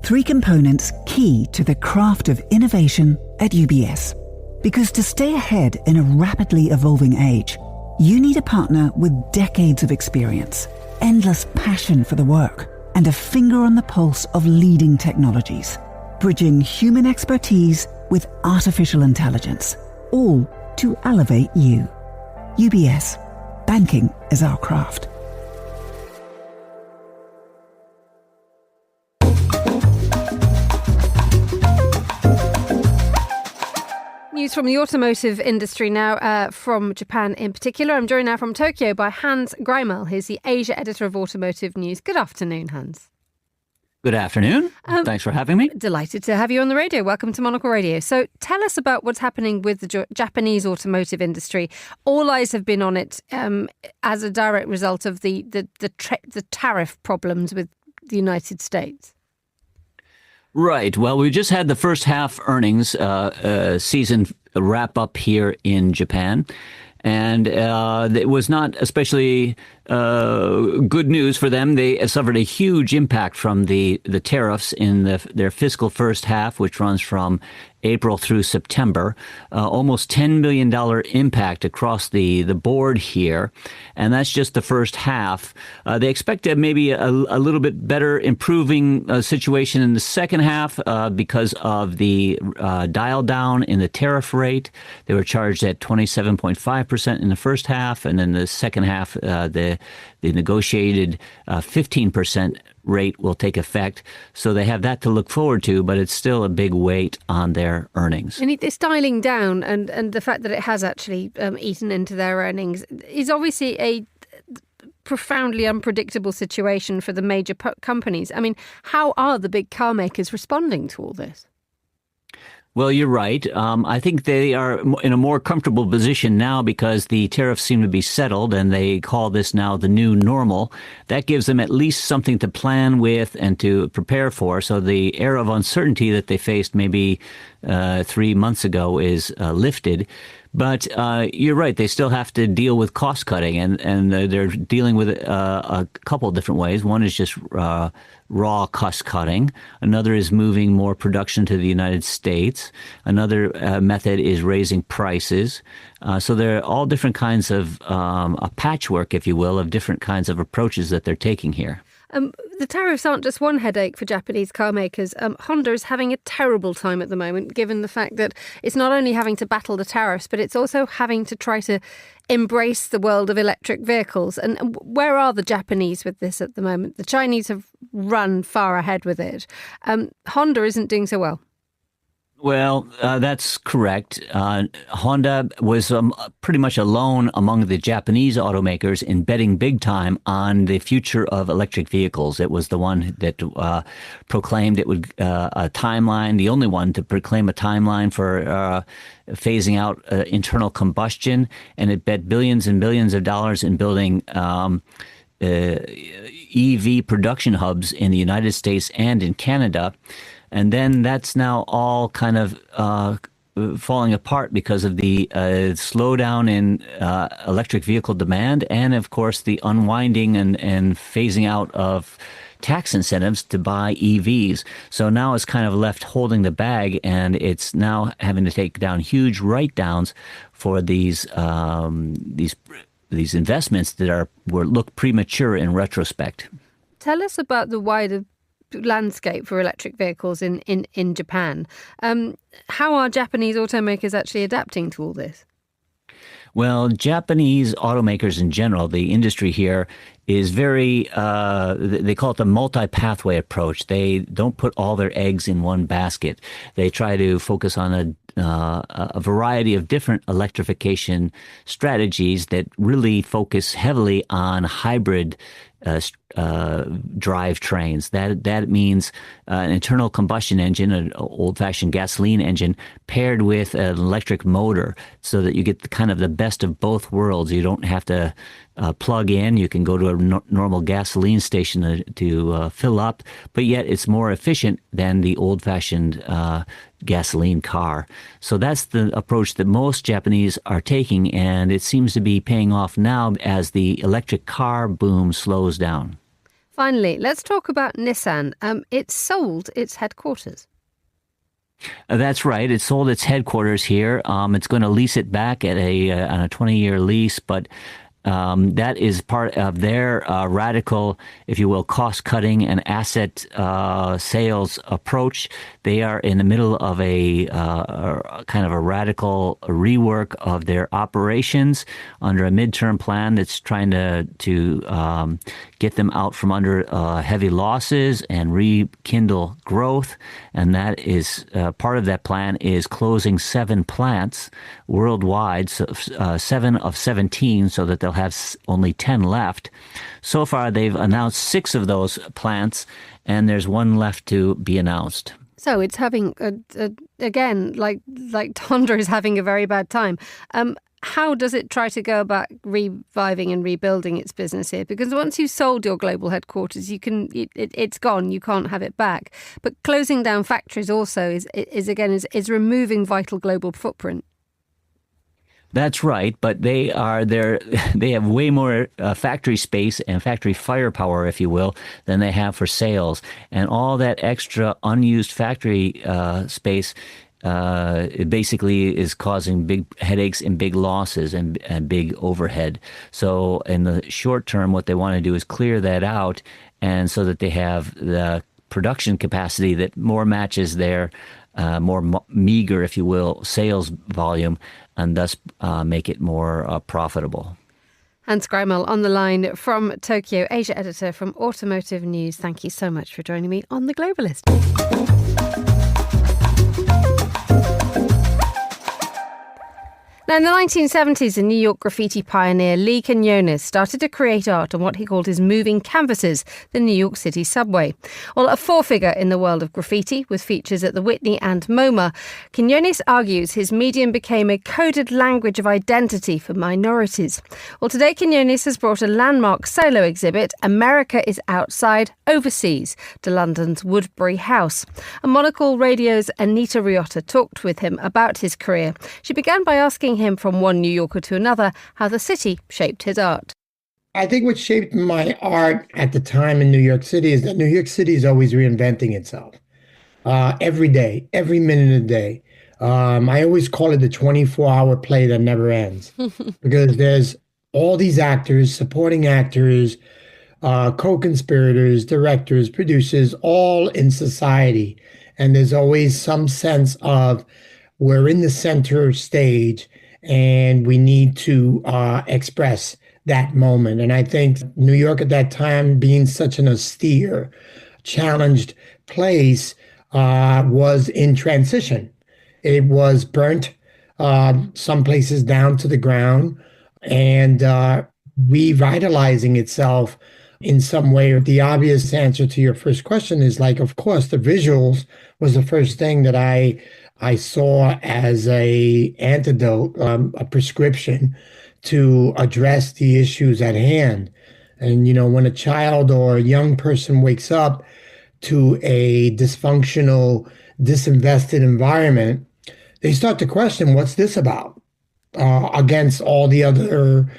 3 components key to the craft of innovation at UBS. Because to stay ahead in a rapidly evolving age, you need a partner with decades of experience, endless passion for the work, and a finger on the pulse of leading technologies. Bridging human expertise with artificial intelligence, all to elevate you. UBS. Banking is our craft. News from the automotive industry now, from Japan in particular. I'm joined now from Tokyo by Hans Greimel. He's the Asia editor of Automotive News. Good afternoon, Hans. Good afternoon. Thanks for having me. Delighted to have you on the radio. Welcome to Monocle Radio. So tell us about what's happening with the Japanese automotive industry. All eyes have been on it as a direct result of the tariff problems with the United States. Right. Well, we just had the first half earnings season wrap up here in Japan. And it was not especially good news for them. They suffered a huge impact from the tariffs in their fiscal first half, which runs from April through September. Almost $10 million impact across the board here. And that's just the first half. They expect maybe a little bit better improving situation in the second half because of the dial down in the tariff rate. They were charged at 27.5% in the first half, and then the second half, the negotiated 15% rate will take effect. So they have that to look forward to, but it's still a big weight on their earnings. And it's dialing down, and the fact that it has actually eaten into their earnings is obviously a profoundly unpredictable situation for the major companies. I mean, how are the big car makers responding to all this? Well, you're right. I think they are in a more comfortable position now because the tariffs seem to be settled, and they call this now the new normal. That gives them at least something to plan with and to prepare for. So the air of uncertainty that they faced maybe 3 months ago is lifted. But you're right. They still have to deal with cost cutting, and they're dealing with it a couple of different ways. One is just raw cost cutting. Another is moving more production to the United States. Another method is raising prices. So there are all different kinds of a patchwork, if you will, of different kinds of approaches that they're taking here. The tariffs aren't just one headache for Japanese car makers. Honda is having a terrible time at the moment, given the fact that it's not only having to battle the tariffs, but it's also having to try to embrace the world of electric vehicles. And where are the Japanese with this at the moment? The Chinese have run far ahead with it. Honda isn't doing so well. Well, that's correct. Honda was pretty much alone among the Japanese automakers in betting big time on the future of electric vehicles. It was the one that proclaimed it would a timeline, the only one to proclaim a timeline for phasing out internal combustion, and it bet billions and billions of dollars in building EV production hubs in the United States and in Canada. And then that's now all kind of falling apart because of the slowdown in electric vehicle demand and, of course, the unwinding and phasing out of tax incentives to buy EVs. So now it's kind of left holding the bag, and it's now having to take down huge write-downs for these investments that look premature in retrospect. Tell us about the wider landscape for electric vehicles in Japan. How are Japanese automakers actually adapting to all this? Well, Japanese automakers in general, the industry here is very, they call it the multi-pathway approach. They don't put all their eggs in one basket. They try to focus on a variety of different electrification strategies that really focus heavily on hybrid drive trains. That means an internal combustion engine, an old-fashioned gasoline engine, paired with an electric motor, so that you get the best of both worlds. You don't have to plug in. You can go to a normal gasoline station to fill up, but yet it's more efficient than the old-fashioned gasoline car. So that's the approach that most Japanese are taking, and it seems to be paying off now as the electric car boom slows down. Finally, let's talk about Nissan. It sold its headquarters. That's right. It sold its headquarters here. It's going to lease it back at on a 20-year lease, but that is part of their radical, if you will, cost-cutting and asset sales approach. They are in the middle of a kind of a radical rework of their operations under a midterm plan that's trying to get them out from under heavy losses and rekindle growth. And that is part of that plan is closing 7 plants worldwide, so 7 of 17, so that they'll have only 10 left. So far, they've announced 6 of those plants, and there's 1 left to be announced. So it's having, again, like Honda is having a very bad time. How does it try to go about reviving and rebuilding its business here? Because once you've sold your global headquarters, it's gone. You can't have it back. But closing down factories also is removing vital global footprint. That's right, but they have way more factory space and factory firepower, if you will, than they have for sales. And all that extra unused factory space it basically is causing big headaches and big losses and big overhead. So in the short term, what they want to do is clear that out, and so that they have the production capacity that more matches their more meager, if you will, sales volume, and thus make it more profitable. Hans Greimel on the line from Tokyo, Asia editor from Automotive News. Thank you so much for joining me on The Globalist. Now, in the 1970s, a New York graffiti pioneer, Lee Quinones, started to create art on what he called his moving canvases, the New York City subway. Well, a forefigure in the world of graffiti, with features at the Whitney and MoMA, Quinones argues his medium became a coded language of identity for minorities. Well, today Quinones has brought a landmark solo exhibit, America is Outside, Overseas, to London's Woodbury House. And Monocle Radio's Anita Riotta talked with him about his career. She began by asking him from one New Yorker to another how the city shaped his art. I think what shaped my art at the time in New York City is that New York City is always reinventing itself. Every day, every minute of the day. I always call it the 24-hour play that never ends. Because there's all these actors, supporting actors, co-conspirators, directors, producers, all in society. And there's always some sense of we're in the center stage and we need to express that moment. And I think New York at that time, being such an austere, challenged place, was in transition. It was burnt, some places down to the ground, and revitalizing itself in some way. The obvious answer to your first question is like, of course, the visuals was the first thing that I saw as a antidote, a prescription to address the issues at hand. And, when a child or a young person wakes up to a dysfunctional, disinvested environment, they start to question, what's this about? Against all the other,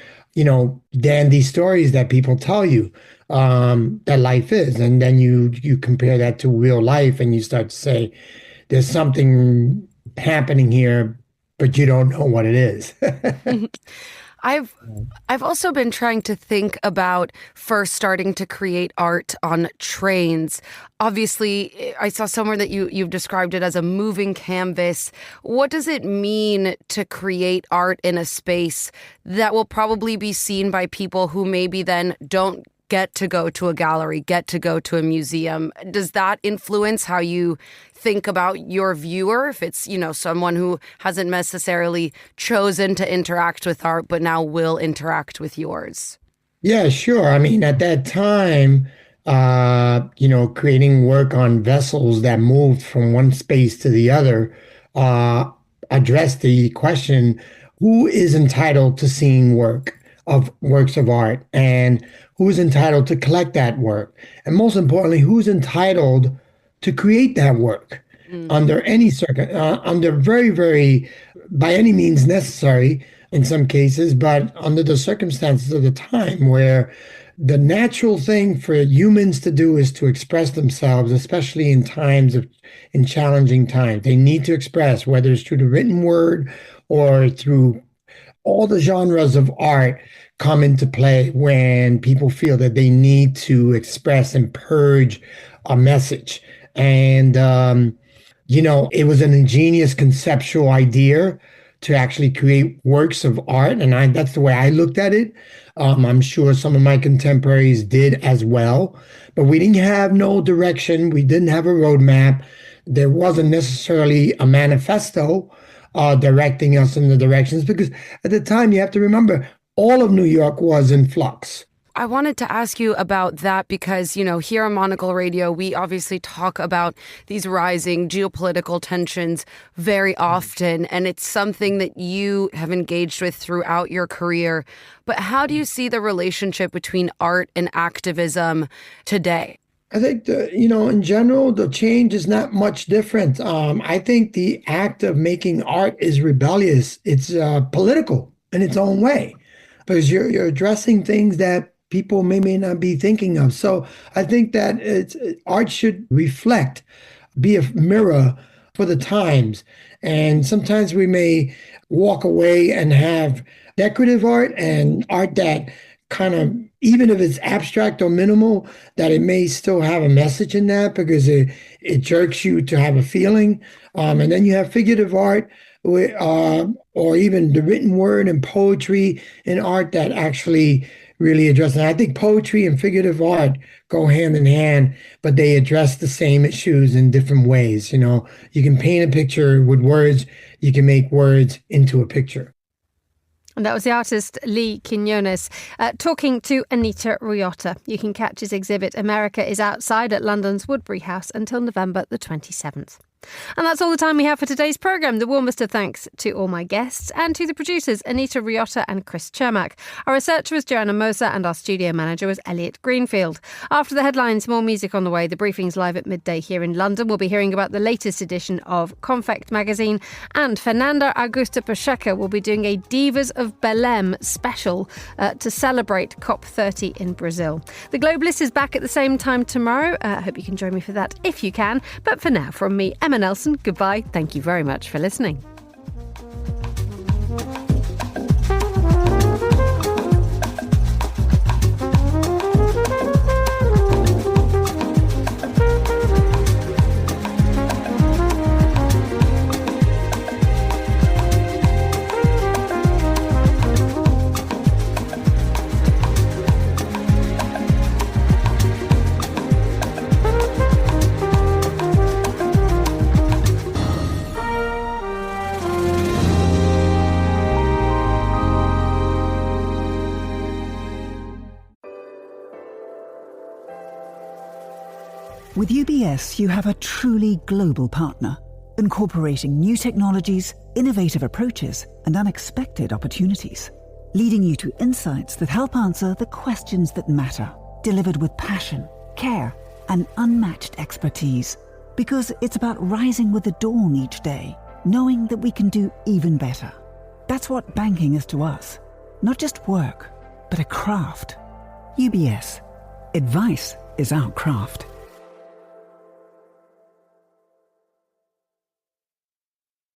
dandy stories that people tell you that life is. And then you compare that to real life and you start to say, there's something happening here, but you don't know what it is. I've also been trying to think about first starting to create art on trains. Obviously, I saw somewhere that you've described it as a moving canvas. What does it mean to create art in a space that will probably be seen by people who maybe then don't get to go to a gallery, get to go to a museum? Does that influence how you think about your viewer? If it's, someone who hasn't necessarily chosen to interact with art, but now will interact with yours? Yeah, sure. I mean, at that time, creating work on vessels that moved from one space to the other, addressed the question, who is entitled to seeing works of art, and who's entitled to collect that work? And most importantly, who's entitled to create that work under any under very, very, by any means necessary in some cases, but under the circumstances of the time where the natural thing for humans to do is to express themselves, especially in challenging times. They need to express, whether it's through the written word or through all the genres of art come into play when people feel that they need to express and purge a message. And, it was an ingenious conceptual idea to actually create works of art. And that's the way I looked at it. I'm sure some of my contemporaries did as well, but we didn't have no direction. We didn't have a roadmap. There wasn't necessarily a manifesto directing us in the directions, because at the time, you have to remember, all of New York was in flux. I wanted to ask you about that because, here on Monocle Radio, we obviously talk about these rising geopolitical tensions very often, and it's something that you have engaged with throughout your career. But how do you see the relationship between art and activism today? I think, in general, the change is not much different. I think the act of making art is rebellious. It's political in its own way, because you're addressing things that people may not be thinking of. So I think that art should reflect, be a mirror for the times. And sometimes we may walk away and have decorative art and art that kind of, even if it's abstract or minimal, that it may still have a message in that because it jerks you to have a feeling. And then you have figurative art, or even the written word and poetry and art that actually really address. And I think poetry and figurative art go hand in hand, but they address the same issues in different ways. You can paint a picture with words, you can make words into a picture. And that was the artist Lee Quinones talking to Anita Riotta. You can catch his exhibit America is Outside at London's Woodbury House until November the 27th. And that's all the time we have for today's programme. The warmest of thanks to all my guests and to the producers, Anita Riotta and Chris Chermak. Our researcher was Joanna Moser and our studio manager was Elliot Greenfield. After the headlines, more music on the way. The briefing's live at midday here in London. We'll be hearing about the latest edition of Confect magazine, and Fernanda Augusta Pacheco will be doing a Divas of Belém special to celebrate COP30 in Brazil. The Globalist is back at the same time tomorrow. I hope you can join me for that if you can. But for now, from me, Emma Nelson, goodbye. Thank you very much for listening. With UBS, you have a truly global partner, incorporating new technologies, innovative approaches, and unexpected opportunities, leading you to insights that help answer the questions that matter, delivered with passion, care, and unmatched expertise. Because it's about rising with the dawn each day, knowing that we can do even better. That's what banking is to us. Not just work, but a craft. UBS. Advice is our craft.